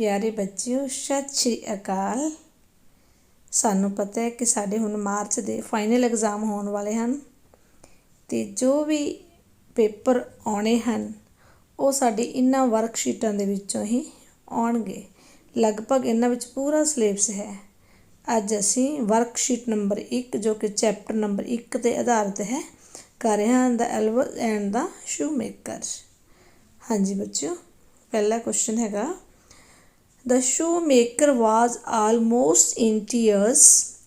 प्यारे बच्चों सत श्री अकाल। सानू पता है कि साढ़े हुण मार्च के फाइनल एग्जाम होने वाले हैं तो जो भी पेपर आने हैं वो साडी इन्हां वर्कशीटां दे विचों ही आउणगे। लगभग इन्हां विच पूरा सिलेबस है। अज असी वर्कशीट नंबर 1 जो कि चैप्टर नंबर 1 के आधारित है कर रहे हैं the elves and the shoemaker. हाँ जी बच्चों, पहला क्वेश्चन हैगा The shoemaker was almost in tears.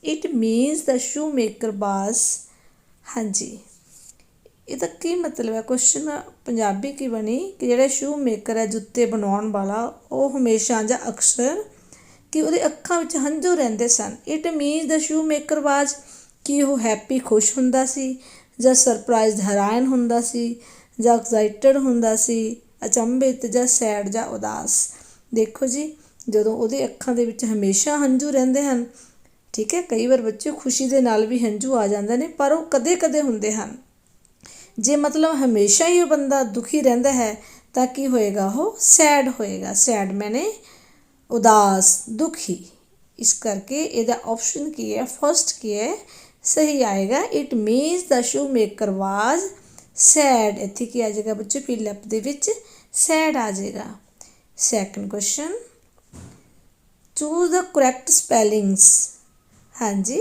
It means the shoemaker was। हाँ जी, ਇਹਦਾ ਕੀ ਮਤਲਬ ਹੈ? ਕੁਐਸਚਨ ਪੰਜਾਬੀ ਕੀ ਬਣੀ ਕਿ ਜਿਹੜਾ ਸ਼ੂ ਮੇਕਰ ਹੈ ਜੁੱਤੇ ਬਣਾਉਣ ਵਾਲਾ ਉਹ ਹਮੇਸ਼ਾ ਜਾਂ ਅਕਸਰ ਕਿ ਉਹਦੇ ਅੱਖਾਂ ਵਿੱਚ ਹੰਝੂ ਰਹਿੰਦੇ ਸਨ। It means the shoemaker was ਕਿ ਉਹ ਹੈਪੀ ਖੁਸ਼ ਹੁੰਦਾ ਸੀ ਜਾਂ ਸਰਪ੍ਰਾਈਜ਼ਡ ਹੈਰਾਨ ਹੁੰਦਾ ਸੀ ਜਾਂ ਐਕਸਾਈਟਡ ਹੁੰਦਾ ਸੀ, ਅਚੰਭਿਤ ਜਾਂ ਸੈਡ ਜਾਂ ਉਦਾਸ। ਦੇਖੋ ਜੀ, ਜਦੋਂ ਉਹਦੇ ਅੱਖਾਂ ਦੇ ਵਿੱਚ ਹਮੇਸ਼ਾ ਹੰਝੂ ਰਹਿੰਦੇ ਹਨ, ਠੀਕ ਹੈ। ਕਈ ਵਾਰ ਬੱਚੇ ਖੁਸ਼ੀ ਦੇ ਨਾਲ ਵੀ ਹੰਝੂ ਆ ਜਾਂਦੇ ਨੇ, ਪਰ ਉਹ ਕਦੇ ਕਦੇ ਹੁੰਦੇ ਹਨ। ਜੇ ਮਤਲਬ ਹਮੇਸ਼ਾ ਹੀ ਉਹ ਬੰਦਾ ਦੁਖੀ ਰਹਿੰਦਾ ਹੈ ਤਾਂ ਕੀ ਹੋਏਗਾ? ਉਹ ਸੈਡ ਹੋਏਗਾ। ਸੈਡ ਮੈਨੇ ਉਦਾਸ, ਦੁਖੀ। ਇਸ ਕਰਕੇ ਇਹਦਾ ਆਪਸ਼ਨ ਕੀ ਹੈ? ਫਸਟ ਕੀ ਹੈ? ਸਹੀ ਆਏਗਾ। It means the shoemaker ਵਾਜ ਸੈਡ। ਇੱਥੇ ਕੀ ਆ ਜਾਏਗਾ ਬੱਚੇ? ਫਿਲਅਪ ਦੇ ਵਿੱਚ ਸੈਡ ਆ ਜਾਏਗਾ। Second question, choose the correct spellings. हाँ जी,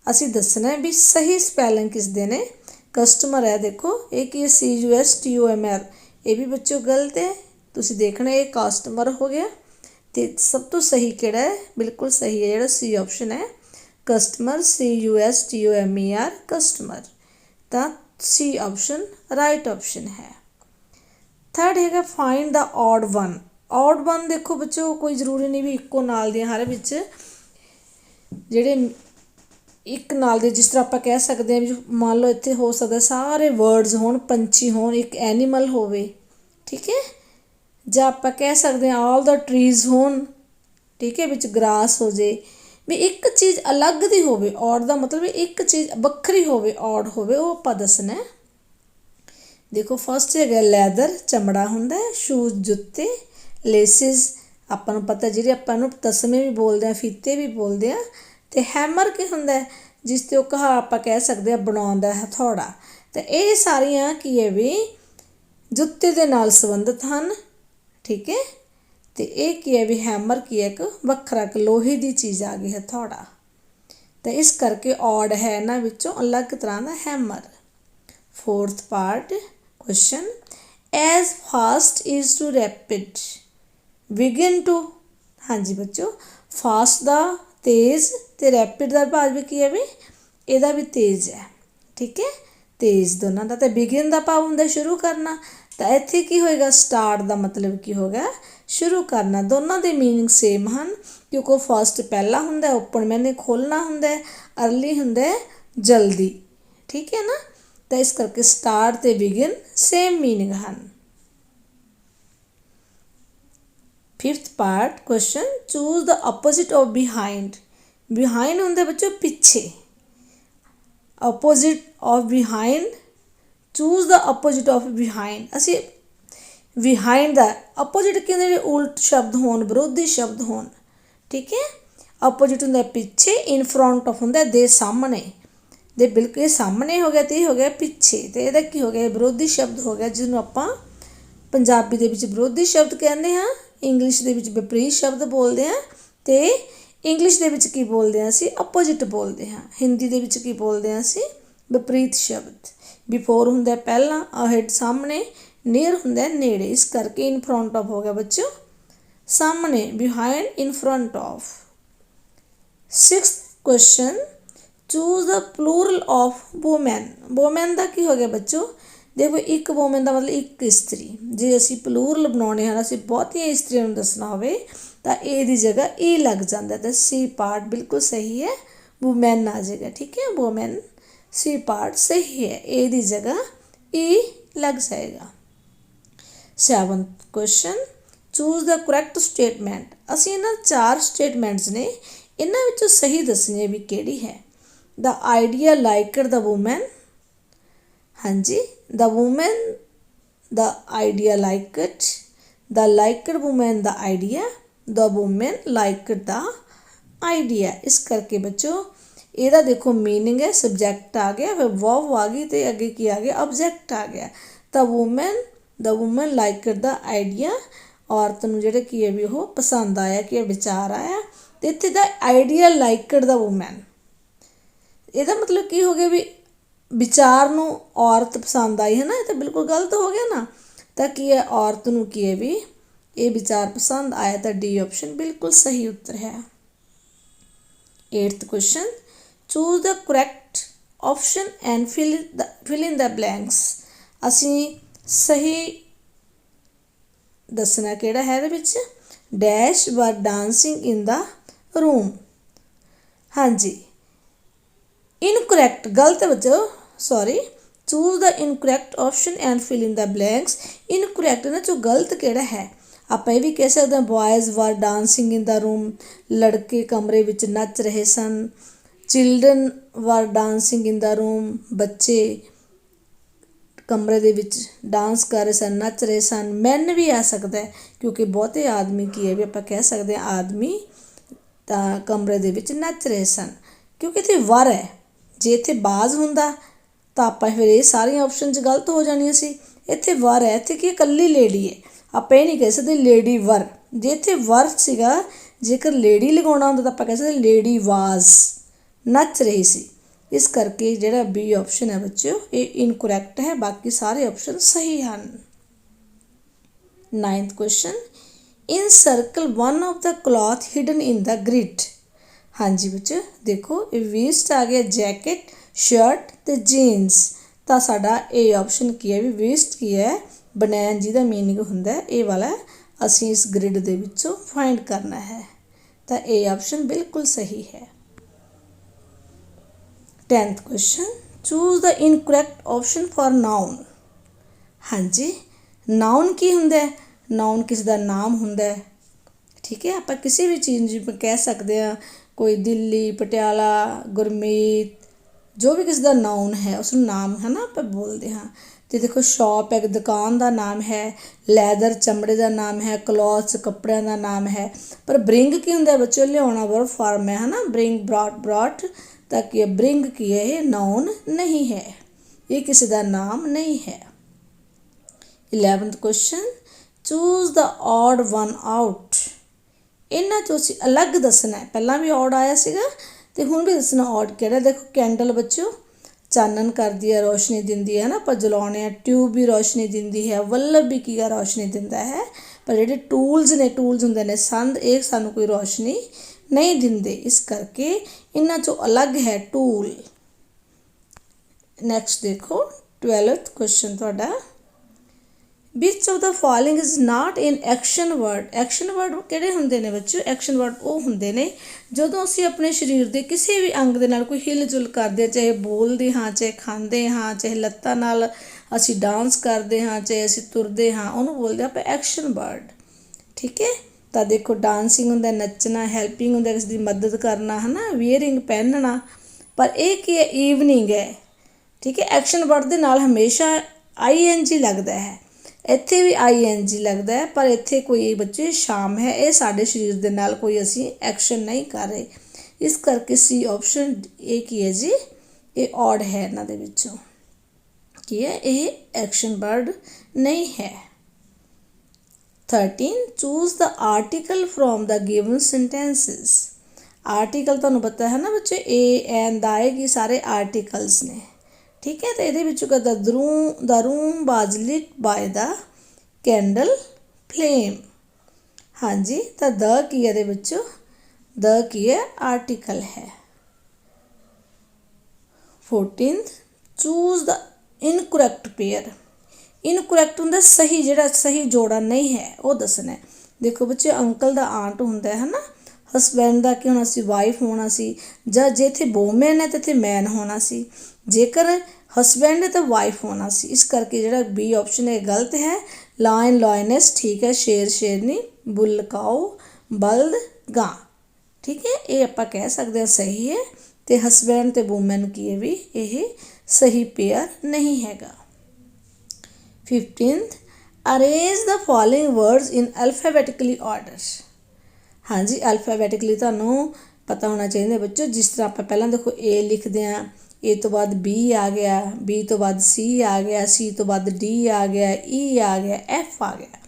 ਅਸੀਂ ਦੱਸਣਾ ਹੈ ਵੀ ਸਹੀ ਸਪੈਲਿੰਗ ਕਿਸ ਦੇ ਨੇ। ਕਸਟਮਰ ਹੈ, ਦੇਖੋ ਇਹ ਕੀ ਹੈ? CUSTOMR। ਇਹ ਵੀ ਬੱਚੋ ਗਲਤ ਹੈ। ਤੁਸੀਂ ਦੇਖਣਾ ਇਹ ਕਸਟਮਰ ਹੋ ਗਿਆ ਤੇ ਸਭ ਤੋਂ ਸਹੀ ਕਿਹੜਾ ਹੈ? ਬਿਲਕੁਲ ਸਹੀ ਹੈ ਜਿਹੜਾ ਸੀ ਆਪਸ਼ਨ ਹੈ, ਕਸਟਮਰ। CUSTOMER customer. ਤਾਂ ਸੀ ਆਪਸ਼ਨ ਰਾਈਟ ਆਪਸ਼ਨ ਹੈ। ਥਰਡ ਹੈਗਾ ਫਾਈਂਡ ਦਾ ਔਡ ਵਨ। ਔਡ ਵਨ ਦੇਖੋ ਬੱਚੋ, ਕੋਈ ਜ਼ਰੂਰੀ ਨਹੀਂ ਵੀ ਇੱਕੋ ਨਾਲ ਦੀਆਂ ਹਰ ਵਿੱਚ ਜਿਹੜੇ ਇੱਕ ਨਾਲ ਦੇ, ਜਿਸ ਤਰ੍ਹਾਂ ਆਪਾਂ ਕਹਿ ਸਕਦੇ ਹਾਂ ਵੀ ਮੰਨ ਲਓ ਇੱਥੇ ਹੋ ਸਕਦਾ ਸਾਰੇ ਵਰਡਸ ਹੋਣ, ਪੰਛੀ ਹੋਣ, ਇੱਕ ਐਨੀਮਲ ਹੋਵੇ, ਠੀਕ ਹੈ। ਜਾਂ ਆਪਾਂ ਕਹਿ ਸਕਦੇ ਹਾਂ ਆਲ ਦਾ ਟਰੀਜ਼ ਹੋਣ, ਠੀਕ ਹੈ, ਵਿੱਚ ਗਰਾਸ ਹੋ ਜੇ, ਵੀ ਇੱਕ ਚੀਜ਼ ਅਲੱਗ ਦੀ ਹੋਵੇ। ਔਡ ਦਾ ਮਤਲਬ ਇੱਕ ਚੀਜ਼ ਵੱਖਰੀ ਹੋਵੇ, ਔਡ ਹੋਵੇ, ਉਹ ਆਪਾਂ ਦੱਸਣਾ। ਦੇਖੋ ਫਸਟ ਹੈਗਾ ਲੈਦਰ, ਚਮੜਾ ਹੁੰਦਾ ਹੈ। ਸ਼ੂਜ਼ ਜੁੱਤੇ। ਲੇਸਿਸ ਆਪਾਂ ਨੂੰ ਪਤਾ ਜਿਹੜੇ ਆਪਾਂ ਨੂੰ ਤਸਮੇ ਵੀ ਬੋਲਦੇ ਹਾਂ, ਫੀਤੇ ਵੀ ਬੋਲਦੇ ਹਾਂ। ਅਤੇ ਹੈਮਰ ਕੀ ਹੁੰਦਾ? ਜਿਸ 'ਤੇ ਉਹ ਕਹਾ ਆਪਾਂ ਕਹਿ ਸਕਦੇ ਹਾਂ ਬਣਾਉਣ ਦਾ ਹਥੌੜਾ। ਤਾਂ ਇਹ ਸਾਰੀਆਂ ਕੀ ਹੈ ਵੀ ਜੁੱਤੇ ਦੇ ਨਾਲ ਸੰਬੰਧਿਤ ਹਨ, ਠੀਕ ਹੈ। ਅਤੇ ਇਹ ਕੀ ਹੈ ਵੀ ਹੈਮਰ ਕੀ ਹੈ? ਇੱਕ ਵੱਖਰਾ, ਇੱਕ ਲੋਹੇ ਦੀ ਚੀਜ਼ ਆ ਗਈ, ਹਥੌੜਾ। ਤਾਂ ਇਸ ਕਰਕੇ ਔਡ ਹੈ ਇਹਨਾਂ ਵਿੱਚੋਂ ਅਲੱਗ ਤਰ੍ਹਾਂ ਦਾ hammer. Fourth part question, as fast is to rapid begin to. ਹਾਂਜੀ ਬੱਚੋ, ਫਾਸਟ ਦਾ ਤੇਜ਼ ਅਤੇ ਰੈਪਿਡ ਦਾ ਭਾਵ ਵੀ ਕੀ ਹੈ ਵੀ ਇਹਦਾ ਵੀ ਤੇਜ਼ ਹੈ, ਠੀਕ ਹੈ। ਤੇਜ਼ ਦੋਨਾਂ ਦਾ। ਤਾਂ ਬਿਗਿਨ ਦਾ ਭਾਵ ਹੁੰਦਾ ਸ਼ੁਰੂ ਕਰਨਾ। ਤਾਂ ਇੱਥੇ ਕੀ ਹੋਏਗਾ? ਸਟਾਰਟ ਦਾ ਮਤਲਬ ਕੀ ਹੋ ਗਿਆ? ਸ਼ੁਰੂ ਕਰਨਾ। ਦੋਨਾਂ ਦੇ ਮੀਨਿੰਗ ਸੇਮ ਹਨ ਕਿਉਂਕਿ ਫਸਟ ਪਹਿਲਾਂ ਹੁੰਦਾ, ਓਪਨ ਮੈਨੇ ਖੋਲ੍ਹਣਾ ਹੁੰਦਾ, ਅਰਲੀ ਹੁੰਦਾ ਜਲਦੀ, ਠੀਕ ਹੈ ਨਾ। ਤਾਂ ਇਸ ਕਰਕੇ ਸਟਾਰਟ ਅਤੇ ਬਿਗਿਨ ਸੇਮ ਮੀਨਿੰਗ ਹਨ। Fifth part question, choose the opposite of behind. Behind ਹੁੰਦਾ ਬੱਚੋ ਪਿੱਛੇ। Opposite of behind, choose the opposite of behind. ਅਸੀਂ ਬਿਹਾਈਂਡ ਦਾ ਆਪੋਜ਼ਿਟ ਕੀ ਹੁੰਦੇ? ਉਲਟ ਸ਼ਬਦ ਹੋਣ, ਵਿਰੋਧੀ ਸ਼ਬਦ ਹੋਣ, ਠੀਕ ਹੈ। ਆਪੋਜ਼ਿਟ ਹੁੰਦਾ ਪਿੱਛੇ, ਇਨ ਫਰੰਟ ਆਫ ਹੁੰਦਾ ਦੇ ਸਾਹਮਣੇ। ਦੇ ਬਿਲਕੁਲ ਇਹ ਸਾਹਮਣੇ ਹੋ ਗਿਆ ਅਤੇ ਇਹ ਹੋ ਗਿਆ ਪਿੱਛੇ। ਅਤੇ ਇਹਦਾ ਕੀ ਹੋ ਗਿਆ? ਵਿਰੋਧੀ ਸ਼ਬਦ ਹੋ ਗਿਆ, ਜਿਹਨੂੰ ਆਪਾਂ ਪੰਜਾਬੀ ਦੇ ਵਿੱਚ ਵਿਰੋਧੀ ਸ਼ਬਦ ਕਹਿੰਦੇ ਹਾਂ, ਇੰਗਲਿਸ਼ ਦੇ ਵਿੱਚ ਵਿਪਰੀਤ ਸ਼ਬਦ ਬੋਲਦੇ ਹਾਂ, ਅਤੇ ਇੰਗਲਿਸ਼ ਦੇ ਵਿੱਚ ਕੀ ਬੋਲਦੇ ਹਾਂ ਅਸੀਂ? ਆਪੋਜ਼ਿਟ ਬੋਲਦੇ ਹਾਂ। ਹਿੰਦੀ ਦੇ ਵਿੱਚ ਕੀ ਬੋਲਦੇ ਹਾਂ ਅਸੀਂ? ਵਿਪਰੀਤ ਸ਼ਬਦ। ਬਿਫੋਰ ਹੁੰਦਾ ਪਹਿਲਾਂ, ਅਹੈਡ ਸਾਹਮਣੇ, ਨੀਅਰ ਹੁੰਦਾ ਨੇੜੇ। ਇਸ ਕਰਕੇ ਇਨ ਫਰੰਟ ਆਫ ਹੋ ਗਿਆ ਬੱਚੋ ਸਾਹਮਣੇ, behind, in front of. Sixth question, choose the plural of woman. Woman ਦਾ ਕੀ ਹੋ ਗਿਆ ਬੱਚੋ? ਦੇਖੋ ਇੱਕ ਵੂਮੈਨ ਦਾ ਮਤਲਬ ਇੱਕ ਇਸਤਰੀ। ਜੇ ਅਸੀਂ ਪਲੂਰਲ ਬਣਾਉਣੇ ਹਨ, ਅਸੀਂ ਬਹੁਤੀਆਂ ਇਸਤਰੀਆਂ ਨੂੰ ਦੱਸਣਾ ਹੋਵੇ ਤਾਂ ਏ ਦੀ ਜਗ੍ਹਾ ਈ ਲੱਗ ਜਾਂਦਾ। ਤਾਂ ਸੀ ਪਾਰਟ ਬਿਲਕੁਲ ਸਹੀ ਹੈ, ਵੂਮੈਨ ਆ ਜਾਏਗਾ, ਠੀਕ ਹੈ। ਵੂਮੈਨ ਸੀ ਪਾਰਟ ਸਹੀ ਹੈ, ਏ ਦੀ ਜਗ੍ਹਾ ਈ ਲੱਗ ਜਾਏਗਾ। ਸੈਵਨਥ ਕੁਐਸਚਨ, ਚੂਜ਼ ਦਾ ਕਰੈਕਟ ਸਟੇਟਮੈਂਟ। ਅਸੀਂ ਇਹਨਾਂ 4 ਸਟੇਟਮੈਂਟਸ ਨੇ, ਇਹਨਾਂ ਵਿੱਚੋਂ ਸਹੀ ਦੱਸਣੀ ਹੈ ਵੀ ਕਿਹੜੀ ਹੈ। The idea liked the woman. ਹਾਂਜੀ, the woman the idea liked, the liked woman the idea, the women like the idea. इस करके बच्चों ਇਹਦਾ देखो मीनिंग है सब्जैक्ट आ गया, फिर वर्ब आ गई तो अगे की आ गया ऑब्जैक्ट आ गया। The women like the idea, औरत ਨੂੰ ਜਿਹੜਾ ਕੀ ਹੈ ਵੀ ਉਹ ਪਸੰਦ ਆਇਆ, ਕਿ ਵਿਚਾਰ ਆਇਆ। ਤੇ ਇੱਥੇ ਦਾ ਆਈਡੀਆ ਲਾਈਕਡ ਦਾ ਵੂਮੈਨ, ਇਹਦਾ ਮਤਲਬ ਕੀ ਹੋ ਗਿਆ ਵੀ ਵਿਚਾਰ ਨੂੰ ਔਰਤ ਪਸੰਦ ਆਈ ਹੈ ਨਾ, ਇਹ ਤਾਂ ਬਿਲਕੁਲ ਗਲਤ ਹੋ ਗਿਆ ਨਾ। ਤਾਂ ਕੀ ਹੈ ਔਰਤ ਨੂੰ ਕੀ ਹੈ ਵੀ ਇਹ ਵਿਚਾਰ ਪਸੰਦ ਆਇਆ, ਤਾਂ ਡੀ ਆਪਸ਼ਨ ਬਿਲਕੁਲ ਸਹੀ ਉੱਤਰ ਹੈ। 8th question, choose the correct option and fill in the blanks। ਅਸੀਂ ਸਹੀ ਦੱਸਣਾ ਕਿਹੜਾ ਹੈ ਇਹਦੇ ਵਿੱਚ। Dash were dancing in the room. ਹਾਂਜੀ इनकरेक्ट गलत है बच्चों, sorry. Choose the incorrect option and fill in the blanks. Incorrect ना जो गलत केड़ा है, आप ये भी कह सकते हैं boys were dancing in the room, लड़के कमरे विच नच रहे सन। Children were dancing in the room, बच्चे कमरे दे विच डांस कर रहे सन, नच रहे सन। मैन भी आ सकता है क्योंकि बहुते आदमी की है भी आप कह सकते हैं आदमी कमरे दे विच नच रहे सन, क्योंकि इत्थे वर है। जे इत्थे बाज हुंदा ਤਾਂ ਆਪਾਂ ਫਿਰ ਇਹ ਸਾਰੀਆਂ ਆਪਸ਼ਨ 'ਚ ਗਲਤ ਹੋ ਜਾਣੀਆਂ ਸੀ। ਇੱਥੇ ਵਰ ਹੈ, ਇੱਥੇ ਕੀ ਇਕੱਲੀ ਲੇਡੀ ਹੈ, ਆਪਾਂ ਇਹ ਨਹੀਂ ਕਹਿ ਸਕਦੇ ਲੇਡੀ ਵਰ। ਜੇ ਇੱਥੇ ਵਰ ਸੀਗਾ, ਜੇਕਰ ਲੇਡੀ ਲਗਾਉਣਾ ਹੁੰਦਾ ਤਾਂ ਆਪਾਂ ਕਹਿ ਸਕਦੇ ਲੇਡੀ ਵਾਜ਼, ਨੱਚ ਰਹੀ ਸੀ। ਇਸ ਕਰਕੇ ਜਿਹੜਾ ਬੀ ਆਪਸ਼ਨ ਹੈ ਬੱਚਿਓ ਇਹ ਇਨਕਰੈਕਟ ਹੈ, ਬਾਕੀ ਸਾਰੇ ਆਪਸ਼ਨ ਸਹੀ ਹਨ। 9th question, in circle one of the cloth hidden in the grid। ਹਾਂਜੀ ਬੱਚੇ ਦੇਖੋ ਇਹ ਵੇਸਟ ਆ ਗਿਆ, ਜੈਕਟ, ਸ਼ਰਟ ਤੇ ਜੀਨਸ। ਤਾਂ ਸਾਡਾ ਇਹ ਆਪਸ਼ਨ ਕੀ ਹੈ ਵੀ ਵੇਸਟ ਕੀ ਹੈ, ਬਨੈਨ ਜਿਹਦਾ ਮੀਨਿੰਗ ਹੁੰਦਾ ਇਹ ਵਾਲਾ ਅਸੀਂ ਇਸ ਗ੍ਰਿਡ ਦੇ ਵਿੱਚੋਂ ਫਾਈਂਡ ਕਰਨਾ ਹੈ। ਤਾਂ ਇਹ ਆਪਸ਼ਨ ਬਿਲਕੁਲ ਸਹੀ ਹੈ। 10th question, choose the incorrect option for noun। ਹਾਂਜੀ ਨਾउन ਕੀ ਹੁੰਦਾ ਹੈ, ਨਾउन ਕਿਸ ਦਾ ਨਾਮ ਹੁੰਦਾ ਹੈ, ਠੀਕ ਹੈ। ਆਪਾਂ ਕਿਸੇ ਵੀ ਚੀਜ਼ ਨੂੰ ਕਹਿ ਸਕਦੇ ਹਾਂ, ਕੋਈ ਦਿੱਲੀ, ਪਟਿਆਲਾ, ਗੁਰਮੀਤ, ਜੋ ਵੀ ਕਿਸ ਦਾ ਨਾउन ਹੈ ਉਸ ਨੂੰ ਨਾਮ ਹੈ ਨਾ ਆਪਾਂ ਬੋਲਦੇ ਹਾਂ। ਅਤੇ ਦੇਖੋ ਸ਼ੌਪ ਇੱਕ ਦੁਕਾਨ ਦਾ ਨਾਮ ਹੈ, ਲੈਦਰ ਚਮੜੇ ਦਾ ਨਾਮ ਹੈ, ਕਲੋਥਸ ਕੱਪੜਿਆਂ ਦਾ ਨਾਮ ਹੈ। ਪਰ ਬ੍ਰਿੰਗ ਕੀ ਹੁੰਦਾ ਬੱਚੋ, ਲਿਆਉਣਾ ਵਰਬ ਫਾਰਮ ਹੈ ਨਾ, ਬ੍ਰਿੰਗ, ਬ੍ਰੌਟ। ਤਾਂ ਕੀ ਬ੍ਰਿੰਗ ਕੀ ਹੈ, ਇਹ ਨਾउन ਨਹੀਂ ਹੈ, ਇਹ ਕਿਸੇ ਦਾ ਨਾਮ ਨਹੀਂ ਹੈ। 11th question, choose the odd one out। ਇਹਨਾਂ 'ਚੋਂ ਅਸੀਂ ਅਲੱਗ ਦੱਸਣਾ ਹੈ। ਪਹਿਲਾਂ ਵੀ ਔਡ ਆਇਆ ਸੀਗਾ ਅਤੇ ਹੁਣ ਵੀ ਦੱਸਣਾ ਔਡ ਕਿਹੜਾ। ਦੇਖੋ ਕੈਂਡਲ ਬੱਚਿਓ ਚਾਨਣ ਕਰਦੀ ਹੈ, ਰੋਸ਼ਨੀ ਦਿੰਦੀ ਹੈ ਨਾ, ਆਪਾਂ ਜਲਾਉਂਦੇ ਹਾਂ। ਟਿਊਬ ਵੀ ਰੋਸ਼ਨੀ ਦਿੰਦੀ ਹੈ, ਵੱਲਬ ਵੀ ਕੀ ਹੈ ਰੋਸ਼ਨੀ ਦਿੰਦਾ ਹੈ। ਪਰ ਜਿਹੜੇ ਟੂਲਸ ਹੁੰਦੇ ਨੇ ਸੰਦ, ਇਹ ਸਾਨੂੰ ਕੋਈ ਰੋਸ਼ਨੀ ਨਹੀਂ ਦਿੰਦੇ। ਇਸ ਕਰਕੇ ਇਹਨਾਂ 'ਚੋਂ ਅਲੱਗ ਹੈ ਟੂਲ। ਨੈਕਸਟ ਦੇਖੋ 12th question ਤੁਹਾਡਾ, which of the following is not an action word. Action word ਕਿਹੜੇ ਹੁੰਦੇ ਨੇ ਬੱਚੋ, ਐਕਸ਼ਨ ਵਰਡ ਉਹ ਹੁੰਦੇ ਨੇ ਜਦੋਂ ਅਸੀਂ ਆਪਣੇ ਸਰੀਰ ਦੇ ਕਿਸੇ ਵੀ ਅੰਗ ਦੇ ਨਾਲ ਕੋਈ ਹਿਲ ਜੁਲ ਕਰਦੇ ਹਾਂ, ਚਾਹੇ ਬੋਲਦੇ ਹਾਂ, ਚਾਹੇ ਖਾਂਦੇ ਹਾਂ, ਚਾਹੇ ਲੱਤਾਂ ਨਾਲ ਅਸੀਂ ਡਾਂਸ ਕਰਦੇ ਹਾਂ, ਚਾਹੇ ਅਸੀਂ ਤੁਰਦੇ ਹਾਂ, ਉਹਨੂੰ ਬੋਲਦੇ ਆਪਾਂ ਐਕਸ਼ਨ ਵਰਡ, ਠੀਕ ਹੈ। ਤਾਂ ਦੇਖੋ ਡਾਂਸਿੰਗ ਹੁੰਦਾ ਨੱਚਣਾ, ਹੈਲਪਿੰਗ ਹੁੰਦਾ ਕਿਸੇ ਦੀ ਮਦਦ ਕਰਨਾ ਹੈ ਨਾ, ਵੀਅਰਿੰਗ ਪਹਿਨਣਾ। ਪਰ ਇਹ ਕੀ ਹੈ, ਈਵਨਿੰਗ ਹੈ, ਠੀਕ ਹੈ। ਐਕਸ਼ਨ ਵਰਡ ਦੇ ਨਾਲ ਹਮੇਸ਼ਾ ING ਲੱਗਦਾ ਹੈ, ਇੱਥੇ ਵੀ ING ਲੱਗਦਾ ਹੈ, ਪਰ ਇੱਥੇ ਕੋਈ ਬੱਚੇ ਸ਼ਾਮ ਹੈ, ਇਹ ਸਾਡੇ ਸਰੀਰ ਦੇ ਨਾਲ ਕੋਈ ਅਸੀਂ ਐਕਸ਼ਨ ਨਹੀਂ ਕਰ ਰਹੇ। ਇਸ ਕਰਕੇ ਸੀ ਆਪਸ਼ਨ ਇਹ ਕੀ ਹੈ ਜੀ, ਇਹ ਔਡ ਹੈ ਇਹਨਾਂ ਦੇ ਵਿੱਚੋਂ, ਕੀ ਹੈ ਇਹ ਐਕਸ਼ਨ ਵਰਡ ਨਹੀਂ ਹੈ। 13, choose the article from the given sentences। Article ਤੁਹਾਨੂੰ ਪਤਾ ਹੈ ਨਾ ਬੱਚੇ, ਐਨ ਦਾ ਇਹ ਸਾਰੇ ਆਰਟੀਕਲਸ ਨੇ, ਠੀਕ ਹੈ। ਤਾਂ ਇਹਦੇ ਵਿੱਚੋਂ ਦਾ ਰੂਮ ਵਾਜ਼ ਲਿਟ ਬਾਏ ਦਾ ਕੈਂਡਲ ਫਲੇਮ। ਹਾਂਜੀ ਤਾਂ ਦ ਕੀ ਹੈ ਇਹਦੇ ਵਿੱਚੋਂ, ਦ ਕੀ ਹੈ ਆਰਟੀਕਲ ਹੈ। 14th, choose the incorrect pair. Incorrect ਹੁੰਦਾ ਸਹੀ, ਜਿਹੜਾ ਸਹੀ ਜੋੜਾ ਨਹੀਂ ਹੈ ਉਹ ਦੱਸਣਾ। ਦੇਖੋ ਬੱਚੇ ਅੰਕਲ ਦਾ ਆਂਟ ਹੁੰਦਾ ਹੈ ਨਾ, ਹਸਬੈਂਡ ਦਾ ਕੀ ਹੋਣਾ ਸੀ, ਵਾਈਫ ਹੋਣਾ ਸੀ, ਜਾਂ ਜੇ ਇੱਥੇ ਵੂਮੈਨ ਹੈ ਤਾਂ ਇੱਥੇ ਮੈਨ ਹੋਣਾ ਸੀ। ਜੇਕਰ ਹਸਬੈਂਡ ਹੈ ਤਾਂ ਵਾਈਫ ਹੋਣਾ ਸੀ। ਇਸ ਕਰਕੇ ਜਿਹੜਾ ਬੀ ਆਪਸ਼ਨ ਹੈ ਗਲਤ ਹੈ। ਲਾਇਨ ਲਾਇਨਸ ਠੀਕ ਹੈ, ਸ਼ੇਰ ਸ਼ੇਰਨੀ, ਬੁੱਲ ਕਾਓ, ਬਲਦ ਗਾਂ, ਠੀਕ ਹੈ। ਇਹ ਆਪਾਂ ਕਹਿ ਸਕਦੇ ਹਾਂ ਸਹੀ ਹੈ। ਅਤੇ ਹਸਬੈਂਡ ਅਤੇ ਵੂਮੈਨ ਕੀ ਹੈ ਵੀ ਇਹ ਸਹੀ ਪੇਅਰ ਨਹੀਂ ਹੈਗਾ। 15th, arrange the following words in alphabetically order. हाँ जी, अल्फाबैटिकली तुहानूं पता होना चाहिए बच्चों। जिस तरह आप पहलां देखो ए लिखते हैं, ए तो बाद बी आ गया, बी तो बाद सी आ गया, सी तो बाद डी आ गया, ई आ गया, एफ आ गया।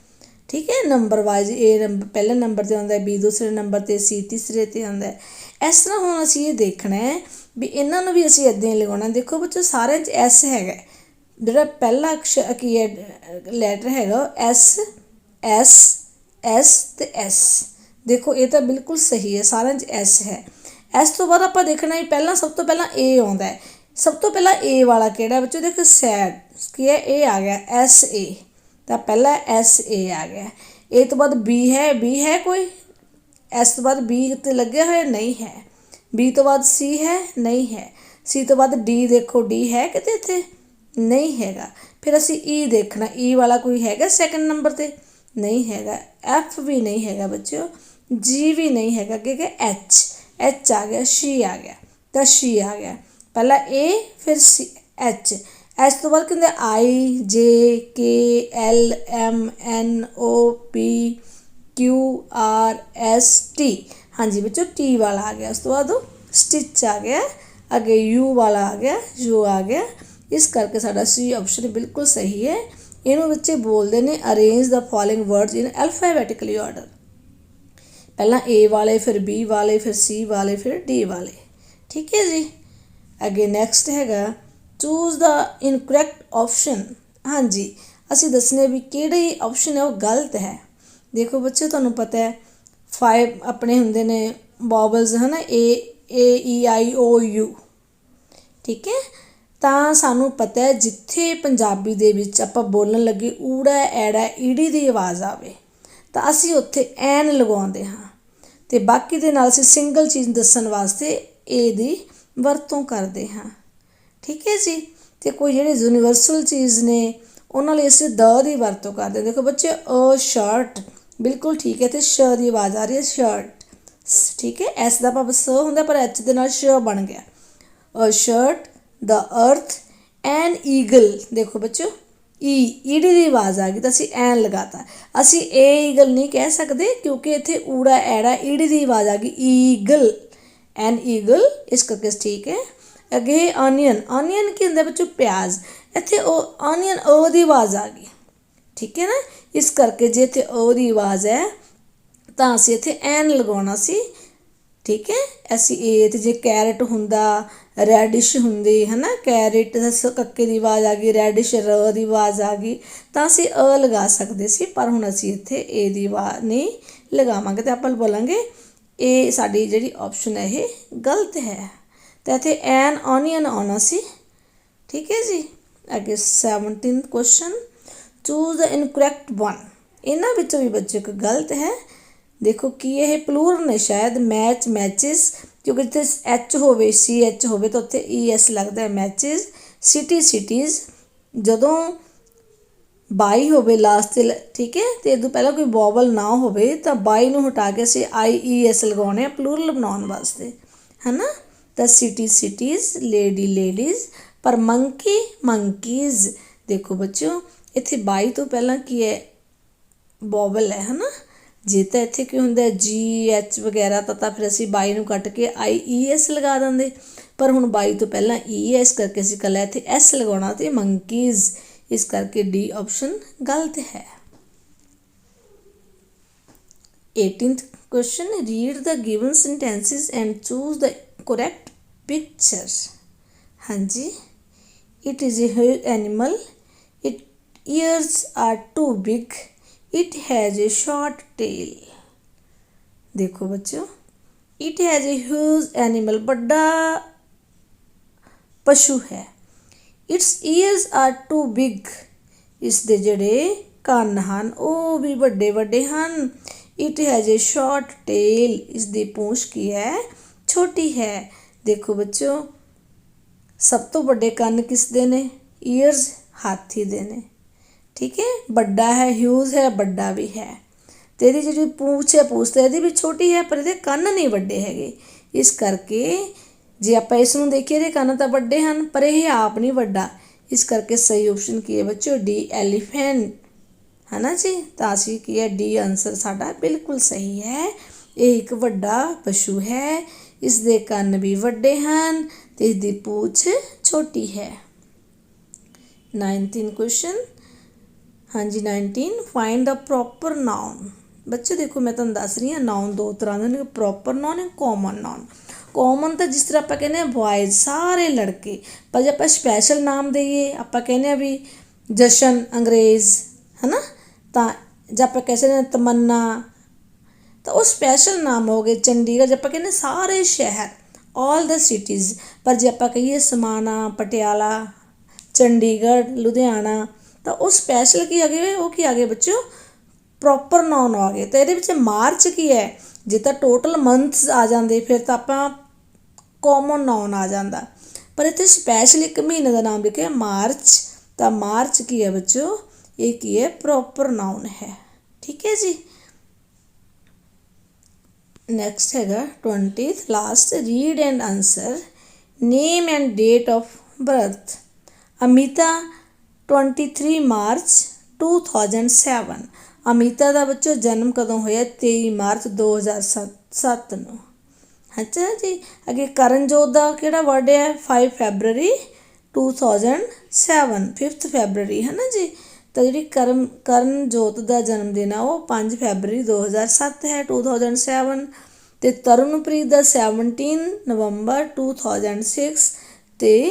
ठीक है, नंबर वाइज ए नंबर पहले नंबर ते आउंदा, बी दूसरे नंबर ते, सी तीसरे ते आउंदा है। इस तरह हुण असीं ये देखना है भी इन्हां नूं भी असीं इदां ही लगाउणा। देखो बच्चों सारे च एस हैगा, ਜਿਹੜਾ ਪਹਿਲਾ ਅਕਸ਼ਰ ਕੀ ਹੈ ਲੈਟਰ ਹੈਗਾ ਐਸ ਐਸ ਐਸ ਤੇ ਐਸ। ਦੇਖੋ ਇਹ ਤਾਂ ਬਿਲਕੁਲ ਸਹੀ ਹੈ, ਸਾਰਿਆਂ 'ਚ ਐਸ ਹੈ। ਇਸ ਤੋਂ ਬਾਅਦ ਆਪਾਂ ਦੇਖਣਾ ਵੀ ਪਹਿਲਾਂ ਸਭ ਤੋਂ ਪਹਿਲਾਂ ਏ ਆਉਂਦਾ ਹੈ। ਸਭ ਤੋਂ ਪਹਿਲਾਂ ਏ ਵਾਲਾ ਕਿਹੜਾ ਬੱਚੋ, ਦੇਖੋ ਸੈਡ ਕੀ ਹੈ, ਇਹ ਆ ਗਿਆ ਐਸ ਏ, ਤਾਂ ਪਹਿਲਾਂ ਐਸ ਏ ਆ ਗਿਆ। ਏ ਤੋਂ ਬਾਅਦ ਬੀ ਹੈ, ਬੀ ਹੈ ਕੋਈ, ਐਸ ਤੋਂ ਬਾਅਦ ਬੀ ਉੱਤੇ ਲੱਗਿਆ ਹੋਇਆ ਨਹੀਂ ਹੈ। ਬੀ ਤੋਂ ਬਾਅਦ ਸੀ ਹੈ, ਨਹੀਂ ਹੈ। ਸੀ ਤੋਂ ਬਾਅਦ ਡੀ, ਦੇਖੋ ਡੀ ਹੈ ਕਿਤੇ ਇੱਥੇ, ਨਹੀਂ ਹੈਗਾ। ਫਿਰ ਅਸੀਂ ਈ ਦੇਖਣਾ, ਈ ਵਾਲਾ ਕੋਈ ਹੈਗਾ ਸੈਕਿੰਡ ਨੰਬਰ 'ਤੇ, ਨਹੀਂ ਹੈਗਾ। ਐਫ ਵੀ ਨਹੀਂ ਹੈਗਾ ਬੱਚਿਓ, ਜੀ ਵੀ ਨਹੀਂ ਹੈਗਾ। ਅੱਗੇ ਕਿ ਐਚ, ਐਚ ਆ ਗਿਆ, ਸ਼ੀ ਆ ਗਿਆ, ਤਾਂ ਸ਼ੀ ਆ ਗਿਆ। ਪਹਿਲਾਂ ਏ ਫਿਰ ਸੀ, ਐਚ। ਐਚ ਤੋਂ ਬਾਅਦ ਕਹਿੰਦੇ ਆਈ ਜੇ ਕੇ ਐਲ ਐਮ ਐਨ ਓ ਪੀ ਕਿਊ ਆਰ ਐਸ ਟੀ। ਹਾਂਜੀ ਬੱਚੋ ਟੀ ਵਾਲਾ ਆ ਗਿਆ। ਉਸ ਤੋਂ ਬਾਅਦ ਸਟਿਚ ਆ ਗਿਆ, ਅੱਗੇ ਯੂ ਵਾਲਾ ਆ ਗਿਆ, ਯੂ ਆ ਗਿਆ। ਇਸ ਕਰਕੇ ਸਾਡਾ ਸੀ ਆਪਸ਼ਨ ਬਿਲਕੁਲ ਸਹੀ ਹੈ। ਇਹਨੂੰ ਬੱਚੇ ਬੋਲਦੇ ਨੇ arrange the following words in alphabetically order. ਪਹਿਲਾਂ ਏ ਵਾਲੇ, ਫਿਰ ਬੀ ਵਾਲੇ, ਫਿਰ ਸੀ ਵਾਲੇ, ਫਿਰ ਡੀ ਵਾਲੇ। ਠੀਕ ਹੈ ਜੀ। ਅੱਗੇ ਨੈਕਸਟ ਹੈਗਾ ਚੂਜ਼ ਦਾ ਇਨਕਰੈਕਟ ਆਪਸ਼ਨ। ਹਾਂਜੀ, ਅਸੀਂ ਦੱਸਣੇ ਵੀ ਕਿਹੜੀ ਆਪਸ਼ਨ ਹੈ ਉਹ ਗਲਤ ਹੈ। ਦੇਖੋ ਬੱਚੇ ਤੁਹਾਨੂੰ ਪਤਾ ਹੈ 5 ਆਪਣੇ ਹੁੰਦੇ ਨੇ ਵੋਵਲਸ ਹੈ ਨਾ, ਏ ਈ ਆਈ ਓ ਯੂ। ਠੀਕ ਹੈ, ਤਾਂ ਸਾਨੂੰ ਪਤਾ ਹੈ ਜਿੱਥੇ ਪੰਜਾਬੀ ਦੇ ਵਿੱਚ ਆਪਾਂ ਬੋਲਣ ਲੱਗੇ ਊੜਾ ਐੜਾ ਈੜੀ ਦੀ ਆਵਾਜ਼ ਆਵੇ ਤਾਂ ਅਸੀਂ ਉੱਥੇ ਐਨ ਲਗਾਉਂਦੇ ਹਾਂ, ਅਤੇ ਬਾਕੀ ਦੇ ਨਾਲ ਅਸੀਂ ਸਿੰਗਲ ਚੀਜ਼ ਦੱਸਣ ਵਾਸਤੇ ਏ ਦੀ ਵਰਤੋਂ ਕਰਦੇ ਹਾਂ। ਠੀਕ ਹੈ ਜੀ। ਅਤੇ ਕੋਈ ਜਿਹੜੇ ਯੂਨੀਵਰਸਲ ਚੀਜ਼ ਨੇ ਉਹਨਾਂ ਲਈ ਅਸੀਂ ਦ ਦੀ ਵਰਤੋਂ ਕਰਦੇ ਹਾਂ। ਦੇਖੋ ਬੱਚੇ ਅ ਸ਼ਰਟ ਬਿਲਕੁਲ ਠੀਕ ਹੈ, ਅਤੇ ਸ਼ ਦੀ ਆਵਾਜ਼ ਆ ਰਹੀ ਹੈ ਸ਼ਰਟ। ਠੀਕ ਹੈ, ਐਸ ਦਾ ਭਾਵ ਸ ਹੁੰਦਾ ਪਰ ਐਚ ਦੇ ਨਾਲ ਸ਼ ਬਣ ਗਿਆ। ਅ ਸ਼ਰਟ, ਦ ਅਰਥ, ਐਨ ਈਗਲ। ਦੇਖੋ ਬੱਚੋ ਈੜੀ ਦੀ ਆਵਾਜ਼ ਆ ਗਈ ਤਾਂ ਅਸੀਂ ਐਨ ਲਗਾਤਾ। ਅਸੀਂ ਏ ਈਗਲ ਨਹੀਂ ਕਹਿ ਸਕਦੇ ਕਿਉਂਕਿ ਇੱਥੇ ਊੜਾ ਐੜਾ ਈੜੀ ਦੀ ਆਵਾਜ਼ ਆ ਗਈ, ਈਗਲ, ਐਨ ਈਗਲ, ਇਸ ਕਰਕੇ ਠੀਕ ਹੈ। ਅੱਗੇ ਆਨੀਅਨ, ਆਨੀਅਨ ਕੀ ਹੁੰਦਾ ਬੱਚੋ ਪਿਆਜ਼, ਇੱਥੇ ਉਹ ਆਨੀਅਨ ਅ ਦੀ ਆਵਾਜ਼ ਆ ਗਈ। ਠੀਕ ਹੈ ਨਾ, ਇਸ ਕਰਕੇ ਜੇ ਇੱਥੇ ਅ ਦੀ ਆਵਾਜ਼ ਹੈ ਤਾਂ ਅਸੀਂ ਇੱਥੇ ਐਨ ਲਗਾਉਣਾ ਸੀ। ਠੀਕ ਹੈ, ਅਸੀਂ ਏ, ਅਤੇ ਜੇ ਕੈਰਟ ਹੁੰਦਾ, ਰੈਡਿਸ਼ ਹੁੰਦੀ ਹੈ ਨਾ, ਕੈਰਟ ਕੱਕੇ ਦੀ ਆਵਾਜ਼ ਆ ਗਈ, ਰੈਡਿਸ਼ ਰ ਦੀ ਆਵਾਜ਼ ਆ ਗਈ ਤਾਂ ਅਸੀਂ ਅ ਲਗਾ ਸਕਦੇ ਸੀ, ਪਰ ਹੁਣ ਅਸੀਂ ਇੱਥੇ ਏ ਦੀ ਆਵਾਜ਼ ਨਹੀਂ ਲਗਾਵਾਂਗੇ ਅਤੇ ਆਪਾਂ ਬੋਲਾਂਗੇ ਇਹ ਸਾਡੀ ਜਿਹੜੀ ਆਪਸ਼ਨ ਹੈ ਇਹ ਗਲਤ ਹੈ। ਤਾਂ ਇੱਥੇ ਐਨ ਆਨੀਅਨ ਆਉਣਾ ਸੀ। ਠੀਕ ਹੈ ਜੀ। ਅੱਗੇ 17th ਕੁਐਸਚਨ ਚੂਜ਼ ਦ ਇਨਕਰੈਕਟ ਵਨ। ਇਹਨਾਂ ਵਿੱਚੋਂ ਵੀ ਬੱਚੇ ਕੋਈ ਗਲਤ ਹੈ। ਦੇਖੋ ਕੀ ਇਹ ਪਲੂਰਲ ਨੇ ਸ਼ਾਇਦ, ਮੈਚ ਮੈਚਿਸ, ਕਿਉਂਕਿ ਜਿੱਥੇ ਐਚ ਹੋਵੇ ਸੀ ਐਚ ਹੋਵੇ ਤਾਂ ਉੱਥੇ ਈ ਐਸ ਲੱਗਦਾ ਹੈ, ਮੈਚਿਸ। ਸਿਟੀ ਸਿਟੀਜ਼, ਜਦੋਂ ਬਾਈ ਹੋਵੇ ਲਾਸਟ 'ਤੇ, ਠੀਕ ਹੈ, ਅਤੇ ਇਹ ਤੋਂ ਪਹਿਲਾਂ ਕੋਈ ਵੋਵਲ ਨਾ ਹੋਵੇ ਤਾਂ ਬਾਈ ਨੂੰ ਹਟਾ ਕੇ ਅਸੀਂ ਆਈ ਈ ਐਸ ਲਗਾਉਣੇ ਆ ਪਲੂਰਲ ਬਣਾਉਣ ਵਾਸਤੇ, ਹੈ ਨਾ। ਤਾਂ ਸਿਟੀ ਸਿਟੀਜ਼, ਲੇਡੀ ਲੇਡੀਜ਼, ਪਰ ਮੰਕੀ ਮੰਕੀਜ਼। ਦੇਖੋ ਬੱਚਿਓ ਇੱਥੇ ਬਾਈ ਤੋਂ ਪਹਿਲਾਂ ਕੀ ਹੈ, ਵੋਵਲ ਹੈ ਨਾ। ਜੇ ਤਾਂ ਇੱਥੇ ਕੀ ਹੁੰਦਾ ਜੀ ਐਚ ਵਗੈਰਾ ਤਾਂ ਫਿਰ ਅਸੀਂ ਬਾਈ ਨੂੰ ਕੱਟ ਕੇ ਆਈ ਈ ਐਸ ਲਗਾ ਦਿੰਦੇ, ਪਰ ਹੁਣ ਬਾਈ ਤੋਂ ਪਹਿਲਾਂ ਈ ਐਸ ਕਰਕੇ ਅਸੀਂ ਇਕੱਲਾ ਇੱਥੇ ਐਸ ਲਗਾਉਣਾ ਅਤੇ ਮੰਕੀਜ਼, ਇਸ ਕਰਕੇ ਡੀ ਆਪਸ਼ਨ ਗਲਤ ਹੈ। 18th question read the given sentences and choose the correct picture. ਹਾਂਜੀ, it is a huge animal, it ears are too big, it has a short tail. देखो बच्चों it has a huge animal, बड़ा पशु है। Its ears are too big, इसके जड़े ਕੰਨ ਹਨ ਉਹ ਵੀ ਵੱਡੇ ਵੱਡੇ ਹਨ। It has a short tail, इसकी पूंछ की है छोटी है। देखो बच्चों सब तो बड़े ਕੰਨ किस दे ने, ईयर्स हाथी दे ने। ठीक है, बड़ा है, ह्यूज है, बड़ा भी है। तो ये जी पूछ है, पूछ तो यदि भी छोटी है पर ये ਕੰਨ नहीं ਵੱਡੇ ਹੈਗੇ। इस करके जे आप इसनूं देखिए ये ਕੰਨ तो ਵੱਡੇ हैं पर यह आप नहीं ਵੱਡਾ। इस करके सही ऑप्शन की है बच्चों डी एलीफेंट, है ना जी। तो असी की है डी आंसर साडा बिल्कुल सही है। ਇਹ ਇੱਕ ਵੱਡਾ ਪਸ਼ੂ ਹੈ, ਇਸ ਦੇ ਕੰਨ ਵੀ ਵੱਡੇ ਹਨ ਤੇ ਇਸ ਦੀ ਪੂਛ ਛੋਟੀ ਹੈ। 19 ਕੁਐਸਚਨ। ਹਾਂਜੀ 19 ਫਾਈਂਡ ਦਾ ਪ੍ਰੋਪਰ ਨਾउन। ਬੱਚੇ ਦੇਖੋ ਮੈਂ ਤੁਹਾਨੂੰ ਦੱਸ ਰਹੀ ਹਾਂ ਨਾउन ਦੋ ਤਰ੍ਹਾਂ ਦੇ ਨੇ, ਪ੍ਰੋਪਰ ਨਾउन ਹੈ ਕਾਮਨ ਨਾउन। ਕਾਮਨ ਤਾਂ ਜਿਸ ਤਰ੍ਹਾਂ ਆਪਾਂ ਕਹਿੰਦੇ ਹਾਂ ਬॉयਜ਼ ਸਾਰੇ ਲੜਕੇ, ਪਰ ਜੇ ਆਪਾਂ ਸਪੈਸ਼ਲ ਨਾਮ ਦੇਈਏ ਆਪਾਂ ਕਹਿੰਦੇ ਹਾਂ ਵੀ ਜਸ਼ਨ ਅੰਗਰੇਜ਼ ਹੈ ਨਾ, ਤਾਂ ਜੇ ਆਪਾਂ ਕਹਿ ਸਕਦੇ ਹਾਂ ਤਮੰਨਾ ਤਾਂ ਉਹ ਸਪੈਸ਼ਲ ਨਾਮ ਹੋ ਗਏ। ਚੰਡੀਗੜ੍ਹ ਜੇ ਆਪਾਂ ਕਹਿੰਦੇ ਸਾਰੇ ਸ਼ਹਿਰ ਆਲ ਦ ਸਿਟੀਜ਼, ਪਰ ਜੇ ਆਪਾਂ ਕਹੀਏ ਸਮਾਣਾ, ਪਟਿਆਲਾ, ਚੰਡੀਗੜ੍ਹ, ਲੁਧਿਆਣਾ ਤਾਂ ਉਹ ਸਪੈਸ਼ਲ ਕੀ ਆ ਗਏ, ਉਹ ਕੀ ਆ ਗਏ ਬੱਚਿਓ ਪ੍ਰੋਪਰ ਨਾउन ਆ ਗਏ। ਤਾਂ ਇਹਦੇ ਵਿੱਚ ਮਾਰਚ ਕੀ ਹੈ, ਜੇ ਤਾਂ ਟੋਟਲ ਮੰਥਸ ਆ ਜਾਂਦੇ ਫਿਰ ਤਾਂ ਆਪਾਂ ਕਾਮਨ ਨਾउन ਆ ਜਾਂਦਾ, ਪਰ ਇੱਥੇ ਸਪੈਸ਼ਲ ਇੱਕ ਮਹੀਨੇ ਦਾ ਨਾਮ ਲਿਖਿਆ ਮਾਰਚ, ਤਾਂ ਮਾਰਚ ਕੀ ਹੈ ਬੱਚਿਓ, ਇਹ ਕੀ ਹੈ ਪ੍ਰੋਪਰ ਨਾउन ਹੈ। ਠੀਕ ਹੈ ਜੀ। ਨੈਕਸਟ ਹੈਗਾ 20th last, read and answer name and date of birth. Amita 23 March 2007। Amita ਦਾ ਬੱਚੋ ਜਨਮ ਕਦੋਂ ਹੋਇਆ, 23 ਮਾਰਚ 2007 ਨੂੰ। ਅੱਛਾ ਜੀ। ਅੱਗੇ ਕਰਨਜੋਤ ਦਾ ਕਿਹੜਾ ਬਰਥਡੇ ਹੈ, 5 ਫੈਬਰਰੀ 2007, 5 ਫੈਬਰਰੀ ਹੈ ਨਾ ਜੀ। ਤਾਂ ਜਿਹੜੀ ਕਰਨਜੋਤ ਦਾ ਜਨਮ ਦਿਨ ਆ ਉਹ 5 ਫੈਬਰਰੀ 2007 ਹੈ, 2007। ਅਤੇ ਤਰੁਣਪ੍ਰੀਤ ਦਾ 17 ਨਵੰਬਰ 2006 ਅਤੇ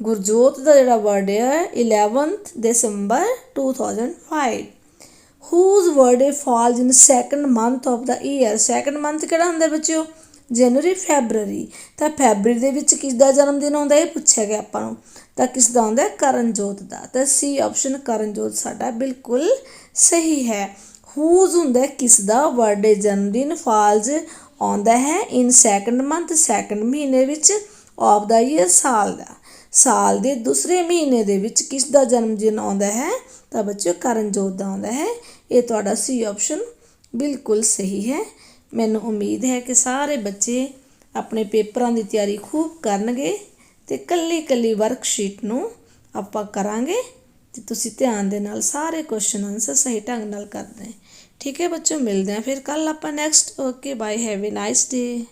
ਗੁਰਜੋਤ ਦਾ ਜਿਹੜਾ ਬਰਥਡੇ ਹੈ 11 ਦਸੰਬਰ 2005। Whose birthday falls in second month of the year. Second month ਕਿਹੜਾ ਹੁੰਦਾ ਬੱਚਿਓ, ਜਨਵਰੀ, ਫੈਬਰਰੀ। ਤਾਂ ਫੈਬਰਰੀ ਦੇ ਵਿੱਚ ਕਿਸ ਦਾ ਜਨਮ ਦਿਨ ਆਉਂਦਾ, ਇਹ ਪੁੱਛਿਆ ਗਿਆ ਆਪਾਂ ਨੂੰ, ਤਾਂ ਕਿਸ ਦਾ ਆਉਂਦਾ, ਕਰਨਜੋਤ ਦਾ। ਤਾਂ ਸੀ ਆਪਸ਼ਨ ਕਰਨਜੋਤ ਸਾਡਾ ਬਿਲਕੁਲ ਸਹੀ ਹੈ। ਹੂਜ਼ ਹੁੰਦਾ ਕਿਸ ਦਾ ਬਰਥਡੇ ਜਨਮ ਦਿਨ, ਫਾਲਜ਼ ਆਉਂਦਾ ਹੈ ਇਨ ਸੈਕਿੰਡ ਮੰਥ ਸੈਕਿੰਡ ਮਹੀਨੇ ਵਿੱਚ, ਆਫ ਦਾ ਈਅਰ ਸਾਲ ਦਾ, ਸਾਲ ਦੇ ਦੂਸਰੇ ਮਹੀਨੇ ਦੇ ਵਿੱਚ ਕਿਸ ਦਾ ਜਨਮ ਦਿਨ ਆਉਂਦਾ ਹੈ, ਤਾਂ ਬੱਚਿਓ ਕਰਨਜੋਤ ਦਾ ਆਉਂਦਾ ਹੈ। ਇਹ ਤੁਹਾਡਾ ਸੀ ਆਪਸ਼ਨ ਬਿਲਕੁਲ ਸਹੀ ਹੈ। ਮੈਨੂੰ ਉਮੀਦ ਹੈ ਕਿ ਸਾਰੇ ਬੱਚੇ ਆਪਣੇ ਪੇਪਰਾਂ ਦੀ ਤਿਆਰੀ ਖੂਬ ਕਰਨਗੇ ਅਤੇ ਇਕੱਲੀ ਇਕੱਲੀ ਵਰਕਸ਼ੀਟ ਨੂੰ ਆਪਾਂ ਕਰਾਂਗੇ ਅਤੇ ਤੁਸੀਂ ਧਿਆਨ ਦੇ ਨਾਲ ਸਾਰੇ ਕੁਐਸਚਨ ਆਨਸਰ ਸਹੀ ਢੰਗ ਨਾਲ ਕਰਦੇ। ਠੀਕ ਹੈ ਬੱਚੋ, ਮਿਲਦੇ ਹਾਂ ਫਿਰ ਕੱਲ੍ਹ ਆਪਾਂ next. Okay bye, have a nice day.